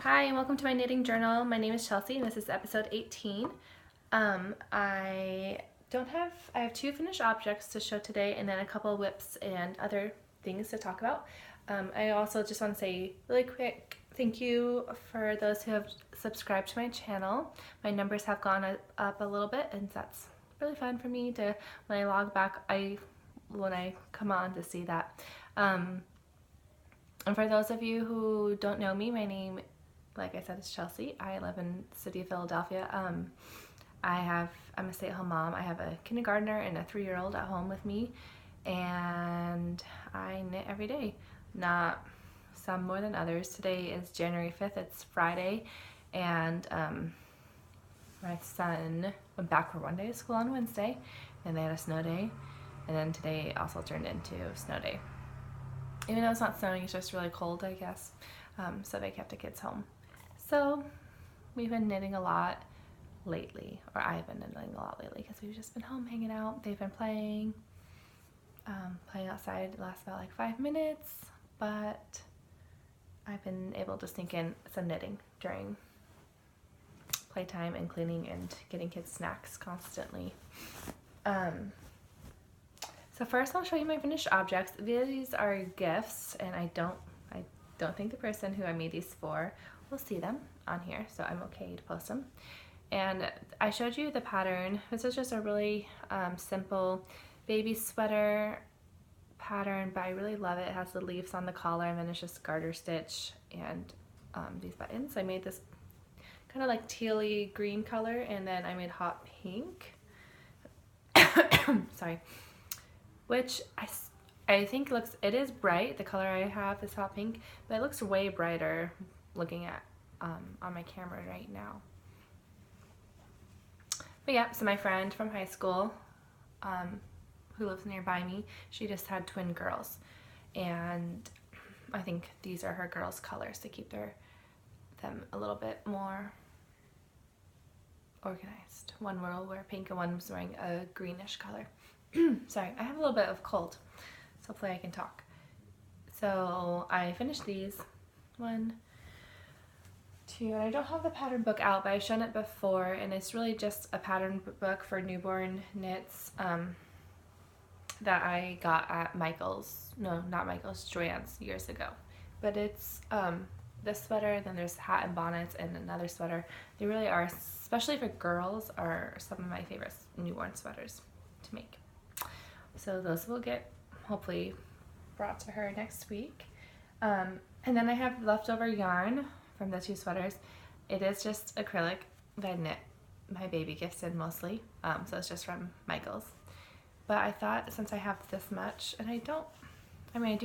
Hi and welcome to my knitting journal. My name is Chelsea and this is episode 18. I have two finished objects to show today and then a couple of whips and other things to talk about. I also just want to say really quick thank you for those who have subscribed to my channel. My numbers have gone up a little bit and that's really fun for me to, when I log back, when I come on to see that. And for those of you who don't know me, my name, like I said, is Chelsea. I live in the city of Philadelphia. I'm a stay-at-home mom. I have a kindergartner and a 3-year-old at home with me, and I knit every day. Not some more than others. Today is January 5th. It's Friday, and my son went back for one day of school on Wednesday, and they had a snow day, and then today also turned into snow day. Even though it's not snowing, it's just really cold, I guess. So they kept the kids home. So we've been knitting a lot lately, or I've been knitting a lot lately because we've just been home hanging out. They've been playing outside. It lasts about like 5 minutes, but I've been able to sneak in some knitting during playtime and cleaning and getting kids snacks constantly. So first I'll show you my finished objects. These are gifts, and I don't think the person who I made these for will see them on here, so I'm okay to post them. And I showed you the pattern. This is just a really simple baby sweater pattern, but I really love it. It has the leaves on the collar, and then it's just garter stitch and these buttons. I made this kind of like tealy green color, and then I made hot pink. Sorry. Which I think it is bright. The color I have is hot pink, but it looks way brighter looking at on my camera right now. But yeah, so my friend from high school who lives nearby me, she just had twin girls, and I think these are her girls' colors to keep them a little bit more organized. One will wear pink and one was wearing a greenish color. Sorry, I have a little bit of cold, so hopefully I can talk. So I finished these. 1, 2, and I don't have the pattern book out, but I've shown it before, and it's really just a pattern book for newborn knits that I got at JoAnn's years ago. But it's this sweater, then there's hat and bonnets, and another sweater. They really are, especially for girls, are some of my favorite newborn sweaters to make. So those will get hopefully brought to her next week. And then I have leftover yarn from the 2 sweaters. It is just acrylic that I knit my baby gifts in mostly. So it's just from Michael's. But I thought since I have this much, and I do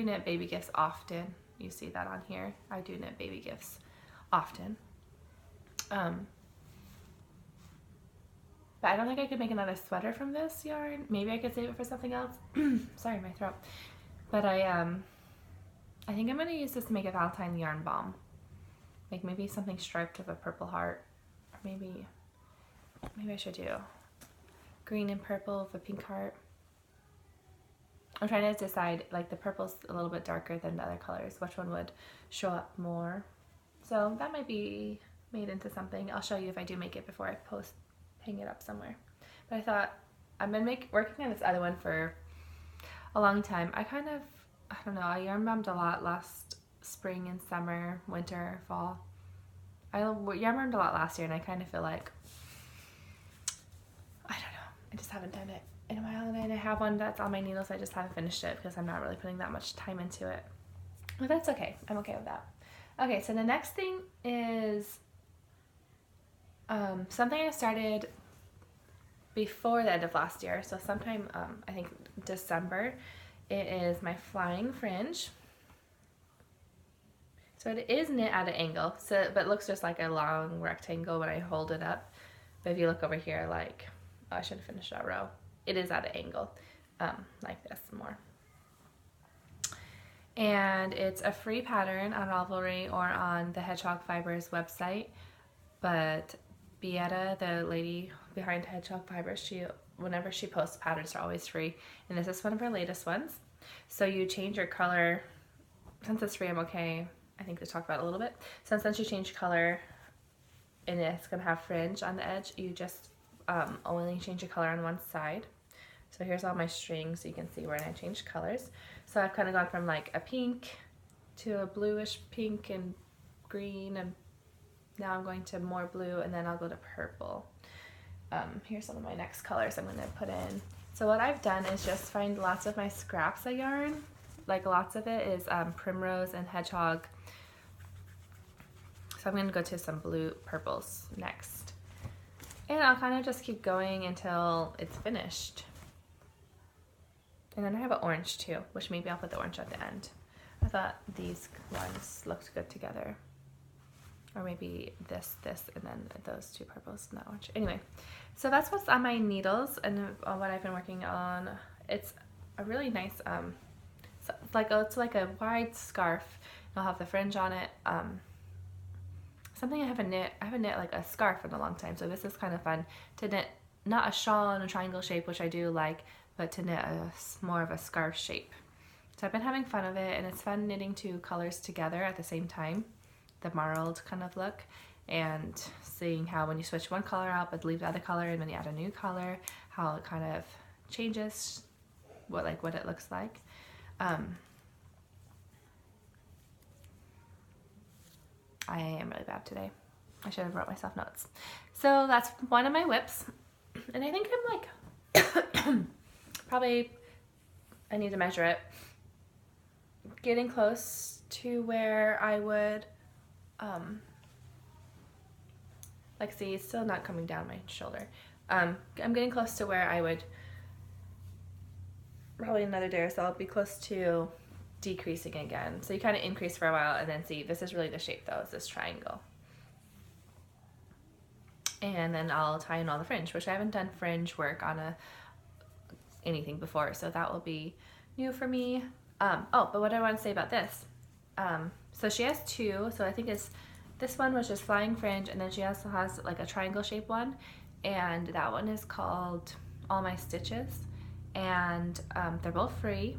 knit baby gifts often. You see that on here. I do knit baby gifts often. But I don't think I could make another sweater from this yarn. Maybe I could save it for something else. Sorry, my throat. But I think I'm going to use this to make a Valentine yarn bomb. Like maybe something striped with a purple heart. Or maybe I should do green and purple with a pink heart. I'm trying to decide, like the purple's a little bit darker than the other colors, which one would show up more. So that might be made into something. I'll show you if I do make it before I hang it up somewhere. But I thought, I've been working on this other one for a long time. I don't know, I yarn bombed a lot last spring and summer, winter, fall. I yarn bombed a lot last year, and I kind of feel like, I don't know, I just haven't done it in a while, and I have one that's on my needles. I just haven't finished it because I'm not really putting that much time into it. But that's okay. I'm okay with that. Okay, so the next thing is something I started before the end of last year, so sometime I think December. It is my flying fringe. So it is knit at an angle, but it looks just like a long rectangle when I hold it up. But if you look over here, like, oh, I should have finished that row. It is at an angle, like this more. And it's a free pattern on Ravelry or on the Hedgehog Fibers website, but Beata, the lady behind Hedgehog Fibers, whenever she posts patterns, are always free, and this is one of her latest ones. So you change your color. Since it's free, I'm okay. I think to talk about a little bit. So since you change color and it's gonna have fringe on the edge, you just only change the color on one side. So here's all my strings so you can see where I changed colors. So I've kind of gone from like a pink to a bluish pink and green, and now I'm going to more blue, and then I'll go to purple. Here's some of my next colors I'm going to put in. So what I've done is just find lots of my scraps of yarn. Like lots of it is primrose and hedgehog. So I'm going to go to some blue purples next. And I'll kind of just keep going until it's finished. And then I have an orange too, which maybe I'll put the orange at the end. I thought these ones looked good together. Or maybe this, and then those two purples and that orange. Anyway, so that's what's on my needles and what I've been working on. It's a really nice, it's like a wide scarf. It'll have the fringe on it. Something I haven't knit like a scarf in a long time. So this is kind of fun to knit, not a shawl in a triangle shape, which I do like, but to knit more of a scarf shape. So I've been having fun of it, and it's fun knitting two colors together at the same time. The marled kind of look, and seeing how when you switch one color out but leave the other color, and when you add a new color, how it kind of changes what it looks like. I am really bad today. I should have wrote myself notes. So that's one of my whips, and I think I'm like probably, I need to measure it, getting close to where I would like, see, it's still not coming down my shoulder. I'm getting close to where I would, probably another day or so, I'll be close to decreasing again. So you kind of increase for a while, and then see, this is really the shape though, is this triangle. And then I'll tie in all the fringe, which I haven't done fringe work on anything before, so that will be new for me. Oh, but what I want to say about this, so she has two, so I think this one was just flying fringe, and then she also has like a triangle shape one, and that one is called All My Stitches, and they're both free.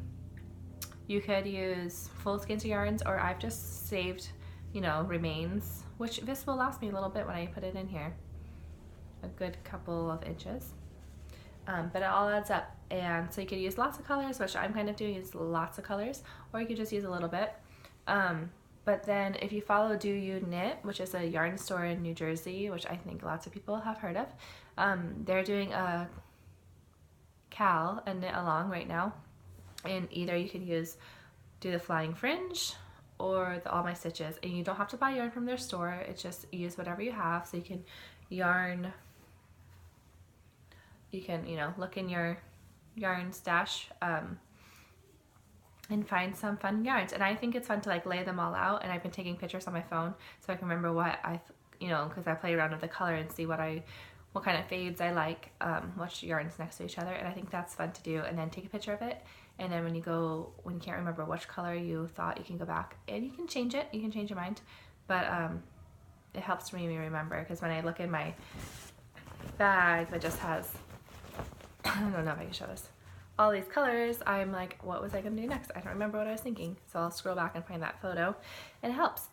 You could use full skeins of yarns, or I've just saved, remains, which this will last me a little bit when I put it in here, a good couple of inches. But it all adds up, and so you could use lots of colors, which I'm kind of doing, is lots of colors, or you could just use a little bit. But then if you follow Do You Knit, which is a yarn store in New Jersey, which I think lots of people have heard of, they're doing a knit along right now, and either you can do the flying fringe or the All My Stitches, and you don't have to buy yarn from their store. It's just use whatever you have, so you can yarn. You can, look in your yarn stash and find some fun yarns. And I think it's fun to like lay them all out, and I've been taking pictures on my phone so I can remember what because I play around with the color and see what kind of fades I like, which yarns next to each other, and I think that's fun to do. And then take a picture of it, and then when you can't remember which color you thought, you can go back and you can change it. You can change your mind, but it helps me remember, because when I look in my bag that just has, I don't know if I can show this, all these colors, I'm like, what was I gonna do next? I don't remember what I was thinking, so I'll scroll back and find that photo, and it helps.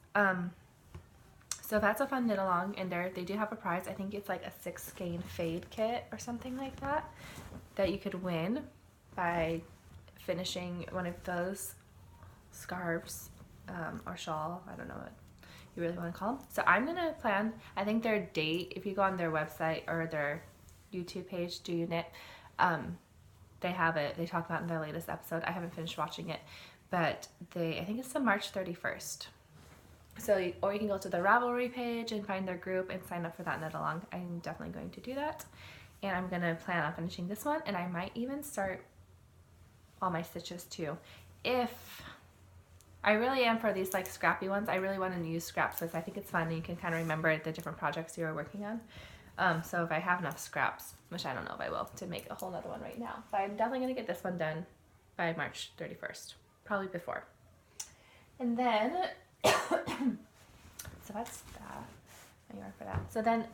So that's a fun knit along, and they do have a prize. I think it's like a 6 skein fade kit or something like that you could win by finishing one of those scarves or shawl, I don't know what you really want to call them. So I'm gonna plan, I think their date, if you go on their website or their YouTube page, Do You Knit, they have it, they talk about it in their latest episode. I haven't finished watching it, but I think it's the March 31st. So, or you can go to the Ravelry page and find their group and sign up for that knit along. I'm definitely going to do that, and I'm gonna plan on finishing this one, and I might even start All My Stitches too. If I really am for these like scrappy ones, I really want to use scraps because I think it's fun and you can kind of remember the different projects you are working on. So if I have enough scraps, which I don't know if I will, to make a whole nother one right now, but I'm definitely going to get this one done by March 31st, probably before. And then, so that's that, I yarn for that. So then,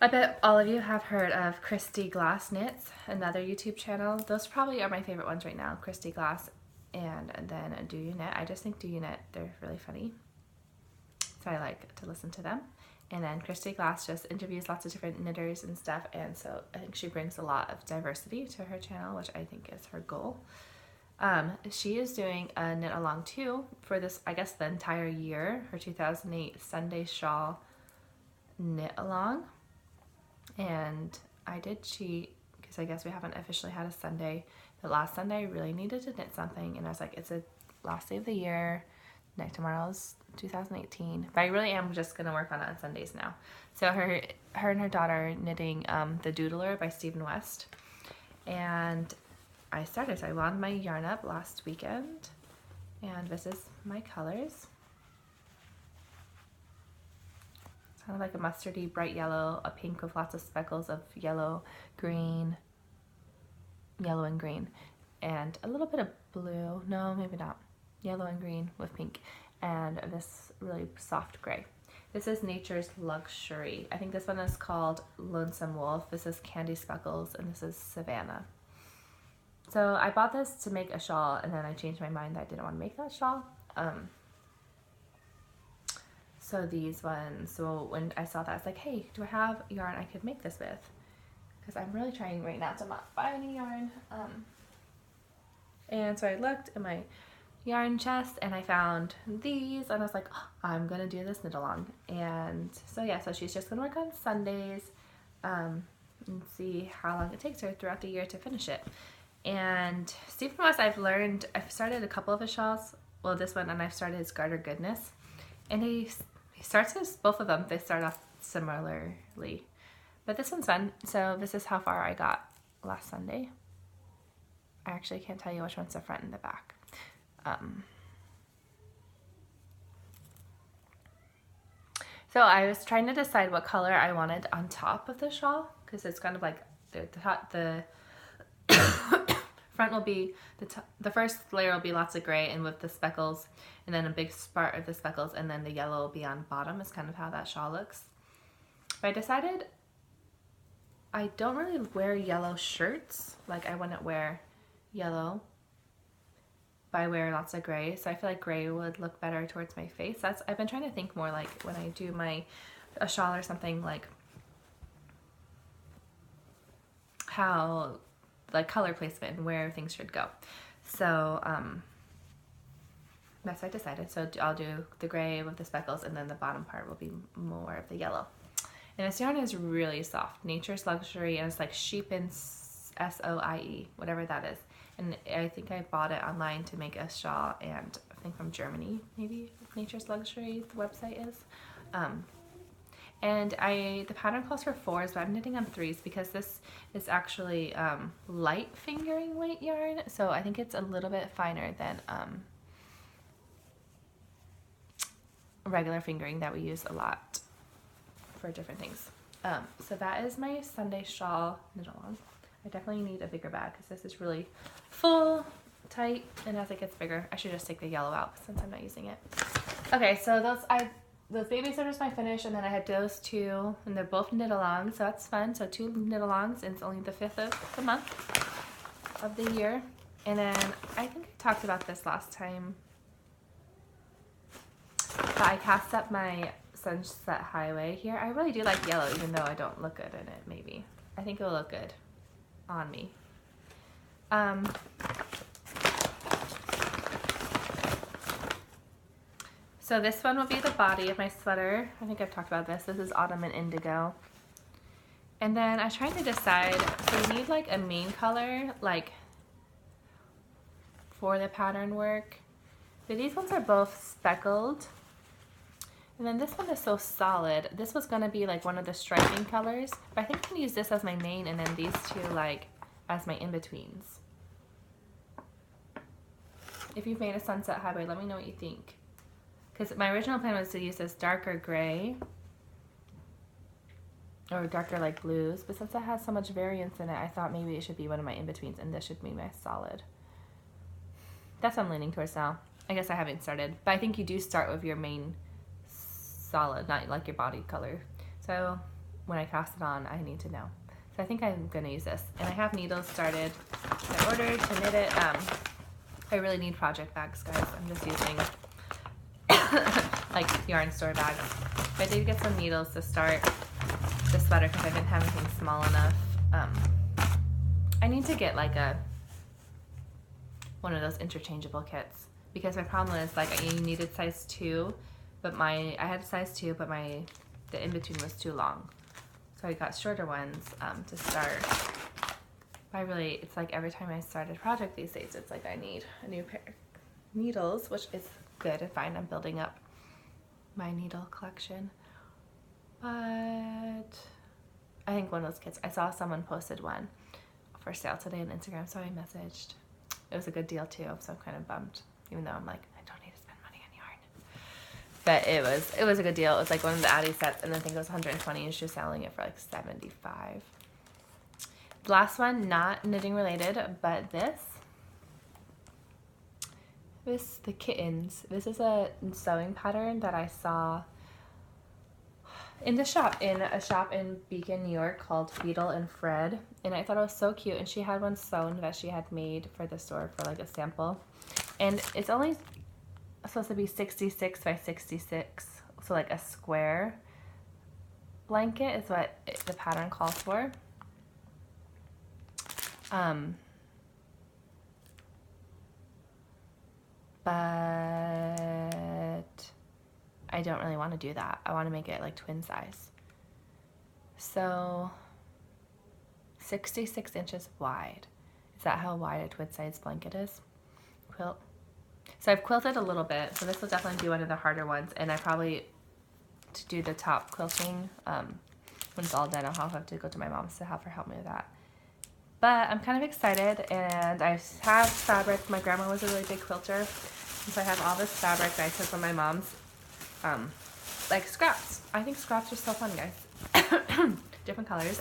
I bet all of you have heard of Christy Glass Knits, another YouTube channel. Those probably are my favorite ones right now, Christy Glass. and then Do You Knit. I just think Do You Knit, they're really funny, so I like to listen to them. And then Christy Glass just interviews lots of different knitters and stuff, and so I think she brings a lot of diversity to her channel, which I think is her goal. She is doing a knit along too for this, I guess, the entire year, her 2008 Sunday shawl knit along. And I did cheat because I guess we haven't officially had a Sunday, but last Sunday I really needed to knit something, and I was like, it's a last day of the year, tomorrow's 2018, but I really am just gonna work on it on Sundays now. So her and her daughter are knitting The Doodler by Stephen West, and I started. So I wound my yarn up last weekend, and this is my colors. It's kind of like a mustardy bright yellow, a pink with lots of speckles of yellow, green, yellow and green, and a little bit of blue. No, maybe not. Yellow and green with pink, and this really soft gray. This is Nature's Luxury. I think this one is called Lonesome Wolf. This is Candy Speckles, and this is Savannah. So I bought this to make a shawl, and then I changed my mind that I didn't want to make that shawl. So these ones, so when I saw that, I was like, hey, do I have yarn I could make this with? Because I'm really trying right now to not buy any yarn. And so I looked in my yarn chest and I found these, and I was like, oh, I'm gonna do this knit along. And so yeah, so she's just gonna work on Sundays and see how long it takes her throughout the year to finish it. And Stephen West, I've started a couple of his shawls, well this one, and I've started his Garter Goodness, and he starts his, both of them, they start off similarly, but this one's fun. So this is how far I got last Sunday. I actually can't tell you which one's the front and the back. So I was trying to decide what color I wanted on top of the shawl, because it's kind of like the front will be, the first layer will be lots of gray and with the speckles, and then a big spot of the speckles, and then the yellow will be on bottom is kind of how that shawl looks. But I decided I don't really wear yellow shirts, like I wouldn't wear yellow, but I wear lots of gray, so I feel like gray would look better towards my face. I've been trying to think more like when I do a shawl or something, like how like color placement and where things should go. So that's what I decided. So I'll do the gray with the speckles, and then the bottom part will be more of the yellow. And this yarn is really soft, Nature's Luxury, and it's like Sheepin, S-O-I-E, whatever that is. And I think I bought it online to make a shawl, and I think from Germany, maybe, Nature's Luxury, the website is. And the pattern calls for 4s, but I'm knitting on 3s because this is actually light fingering weight yarn, so I think it's a little bit finer than regular fingering that we use a lot for different things. So that is my Sunday shawl knit along. I definitely need a bigger bag because this is really full, tight, and as it gets bigger, I should just take the yellow out since I'm not using it. Okay, so those babysitters my finish, and then I had those two, and they're both knit along, so that's fun. So 2 knit alongs, and it's only the 5th of the month of the year. And then I think I talked about this last time, but I cast up my Sunset Highway here. I really do like yellow, even though I don't look good in it, maybe. I think it'll look good on me. So this one will be the body of my sweater. I think I've talked about this. This is Autumn and Indigo. And then I was trying to decide, so we need like a main color, like for the pattern work. But these ones are both speckled. And then this one is so solid. This was gonna be like one of the striping colors, but I think I'm gonna use this as my main, and then these two like as my in-betweens. If you've made a Sunset Highway, let me know what you think. Because my original plan was to use this darker gray or darker like blues, but since it has so much variance in it, I thought maybe it should be one of my in-betweens, and this should be my solid. That's what I'm leaning towards now. I guess I haven't started, but I think you do start with your main solid, not like your body color. So when I cast it on, I need to know. So I think I'm gonna use this, and I have needles started. I ordered to knit it I really need project bags, guys. I'm just using like yarn store bags. But I did get some needles to start the sweater because I didn't have anything small enough. I need to get like one of those interchangeable kits because my problem is like I needed size 2, but I had a size 2, but the in between was too long, so I got shorter ones to start. It's like every time I start a project these days, it's like I need a new pair of needles, which is good and fine. I'm building up my needle collection. But I think one of those kits, I saw someone posted one for sale today on Instagram, so I messaged. It was a good deal too, so I'm kind of bummed, even though I'm like, I don't need to spend money on yarn. But it was a good deal. It was like one of the Addy sets, and I think it was 120, and she was selling it for like 75. The last one, not knitting related, but this the kittens. This is a sewing pattern that I saw in a shop in Beacon, New York called Beetle and Fred, and I thought it was so cute. And she had one sewn that she had made for the store for like a sample, and it's only supposed to be 66 by 66, so like a square blanket is what the pattern calls for. But I don't really want to do that. I want to make it like twin size. So 66 inches wide. Is that how wide a twin size blanket is? Quilt. So I've quilted a little bit, so this will definitely be one of the harder ones, and I probably, to do the top quilting, when it's all done, I'll have to go to my mom's to have her help me with that. But I'm kind of excited, and I have fabric. My grandma was a really big quilter, and so I have all this fabric that I took from my mom's, like scraps. I think scraps are so fun, guys. Different colors.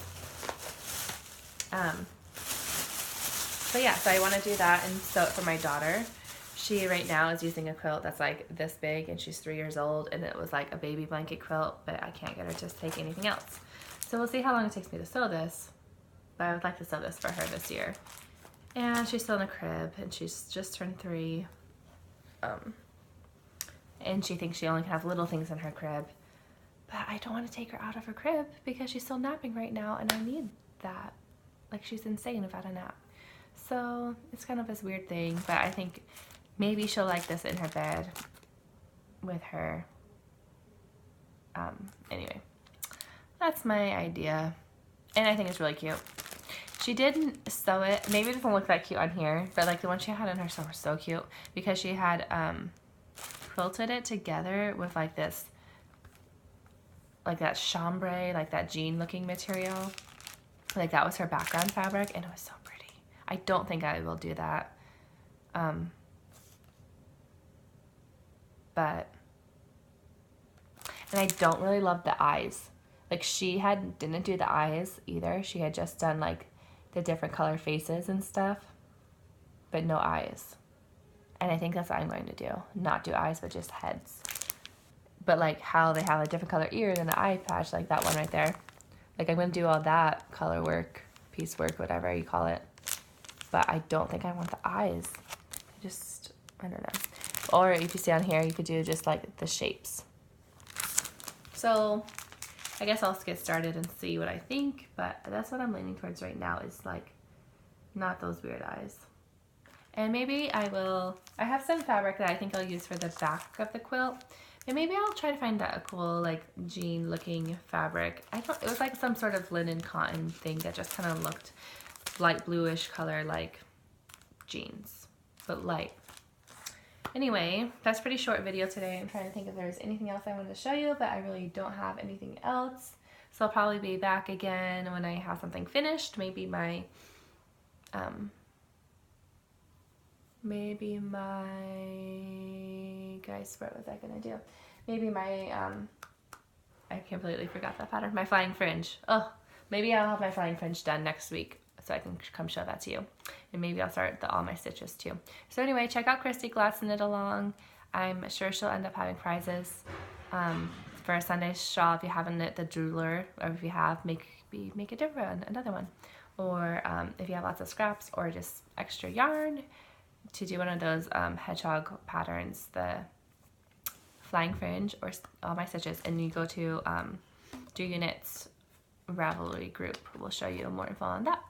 But yeah, so I want to do that and sew it for my daughter. She right now is using a quilt that's like this big, and she's 3 years old, and it was like a baby blanket quilt, but I can't get her to take anything else. So we'll see how long it takes me to sew this. But I would like to sew this for her this year. And she's still in a crib, and she's just turned 3. And she thinks she only can have little things in her crib. But I don't want to take her out of her crib because she's still napping right now, and I need that. Like, she's insane without a nap. So it's kind of this weird thing, but I think maybe she'll like this in her bed with her. Anyway, that's my idea. And I think it's really cute. She didn't sew it. Maybe it doesn't look that cute on here, but like the one she had in her sew was so cute because she had quilted it together with like this, like that chambray, like that jean looking material. Like that was her background fabric, and it was so pretty. I don't think I will do that. And I don't really love the eyes. Like she didn't do the eyes either. She had just done like the different color faces and stuff, but no eyes. And I think that's what I'm going to do. Not do eyes, but just heads. But like how they have a different color ears and the eye patch, like that one right there. Like I'm going to do all that color work, piecework, whatever you call it. But I don't think I want the eyes. I don't know. Or if you see on here, you could do just like the shapes. So I guess I'll get started and see what I think, but that's what I'm leaning towards right now, is like not those weird eyes. And maybe I have some fabric that I think I'll use for the back of the quilt, and maybe I'll try to find a cool like jean looking fabric. It was like some sort of linen cotton thing that just kind of looked light bluish color like jeans, but light. Anyway, that's a pretty short video today. I'm trying to think if there's anything else I wanted to show you, but I really don't have anything else. So I'll probably be back again when I have something finished. Maybe my, guys, what was I gonna do? Maybe my, I completely forgot that pattern. My flying fringe. Oh, maybe I'll have my flying fringe done next week, so I can come show that to you. And maybe I'll start all my stitches too. So anyway, check out Christy Glass Knit Along. I'm sure she'll end up having prizes for a Sunday shawl if you haven't knit the jeweler, or if you have, make a different one, another one. Or if you have lots of scraps or just extra yarn, to do one of those hedgehog patterns, the flying fringe or all my stitches, and you go to JoAnn's Ravelry group. We'll show you more info on that.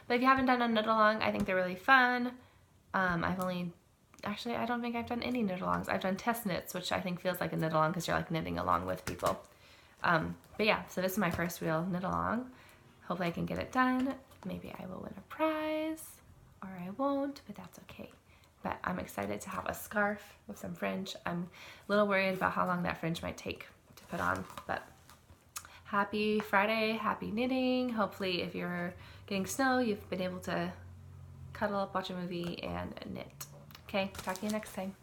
But if you haven't done a knit along, I think they're really fun. Actually, I don't think I've done any knit alongs. I've done test knits, which I think feels like a knit along because you're like knitting along with people. But yeah, so this is my first real knit along. Hopefully I can get it done. Maybe I will win a prize, or I won't, but that's okay. But I'm excited to have a scarf with some fringe. I'm a little worried about how long that fringe might take to put on, but happy Friday, happy knitting. Hopefully if you're getting snow, you've been able to cuddle up, watch a movie, and knit. Okay, talk to you next time.